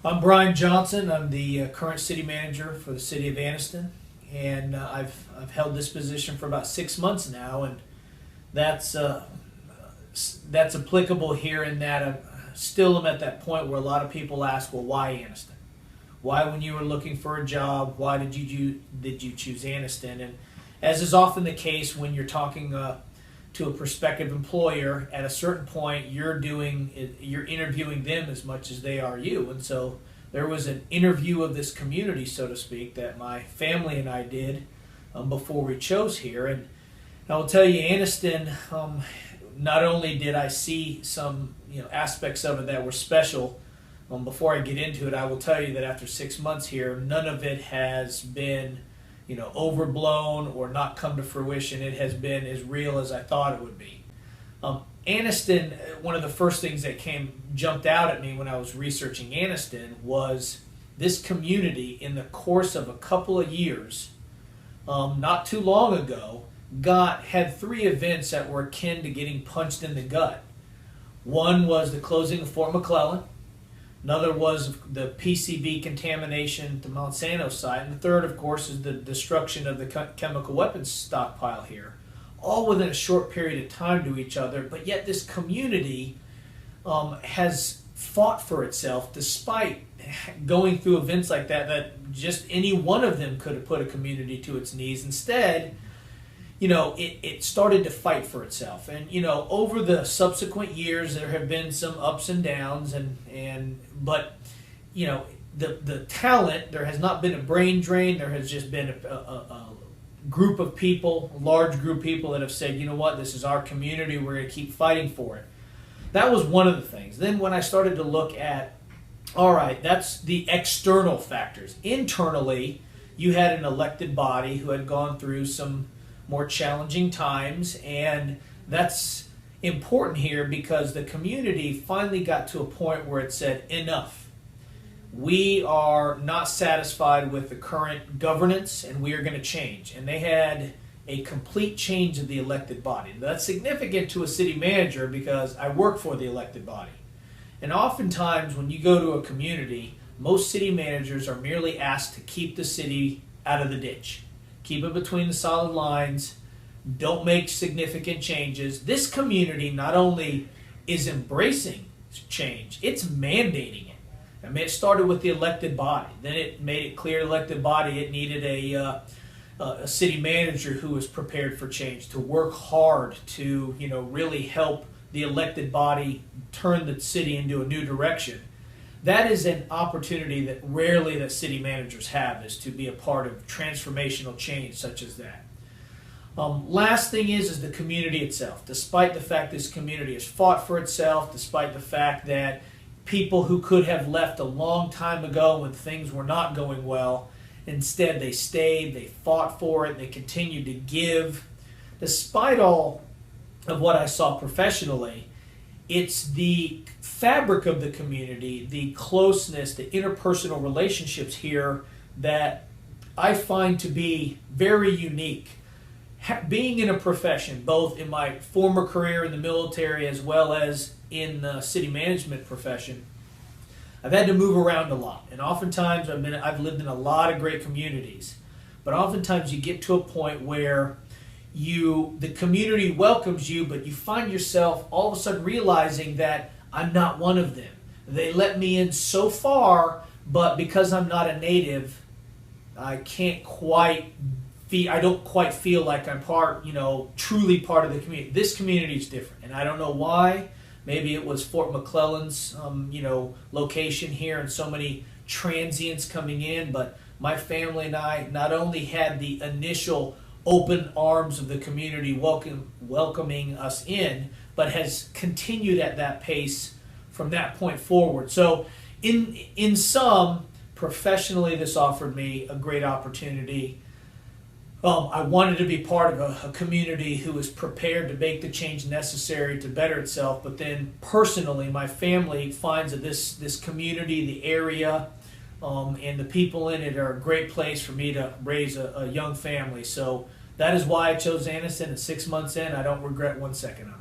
I'm Brian Johnson. I'm the current city manager for the city of Anniston, and I've held this position for about 6 months now, and that's that's applicable here in that I still am at that point where a lot of people ask, well, why Anniston? Why, when you were looking for a job, why did you choose Anniston? And as is often the case when you're talking to a prospective employer, at a certain point you're interviewing them as much as they are you. And so there was an interview of this community, so to speak, that my family and I did before we chose here. And I will tell you, Anniston, not only did I see some aspects of it that were special. Before I get into it, I will tell you that after 6 months here, none of it has been overblown or not come to fruition. It has been as real as I thought it would be. Anniston, one of the first things that jumped out at me when I was researching Anniston was this community, in the course of a couple of years, not too long ago, had 3 events that were akin to getting punched in the gut. One was the closing of Fort McClellan. Another was the PCB contamination at the Monsanto site. And the third, of course, is the destruction of the chemical weapons stockpile here. All within a short period of time to each other, but yet this community has fought for itself despite going through events like that just any one of them could have put a community to its knees. Instead, it started to fight for itself. And, over the subsequent years, there have been some ups and downs, but the talent, there has not been a brain drain. There has just been a group of people, a large group of people that have said, you know what, this is our community, we're going to keep fighting for it. That was one of the things. Then when I started to look at, all right, that's the external factors. Internally, you had an elected body who had gone through some more challenging times, and that's important here because the community finally got to a point where it said, enough. We are not satisfied with the current governance, and we are going to change. And they had a complete change of the elected body. That's significant to a city manager because I work for the elected body. And oftentimes when you go to a community, most city managers are merely asked to keep the city out of the ditch. Keep it between the solid lines. Don't make significant changes. This community not only is embracing change, it's mandating it. I mean, it started with the elected body. Then it made it clear to the elected body it needed a city manager who was prepared for change, to work hard to really help the elected body turn the city into a new direction. That is an opportunity that rarely that city managers have, is to be a part of transformational change such as that. Last thing is the community itself. Despite the fact this community has fought for itself, despite the fact that people who could have left a long time ago when things were not going well, instead they stayed, they fought for it, they continued to give. Despite all of what I saw professionally, it's the fabric of the community, the closeness, the interpersonal relationships here that I find to be very unique. Being in a profession, both in my former career in the military as well as in the city management profession, I've had to move around a lot. And oftentimes I've lived in a lot of great communities. But oftentimes you get to a point where the community welcomes you, but you find yourself all of a sudden realizing that I'm not one of them. They let me in so far, but because I'm not a native, I don't quite feel like I'm truly part of the community. This community is different, and I don't know why. Maybe it was Fort McClellan's, location here and so many transients coming in, but my family and I not only had the initial open arms of the community welcoming us in, but has continued at that pace from that point forward. So in sum, professionally, this offered me a great opportunity. I wanted to be part of a community who was prepared to make the change necessary to better itself, but then personally, my family finds that this community, the area, and the people in it are a great place for me to raise a young family. So that is why I chose Anniston, and 6 months in, I don't regret 1 second of it.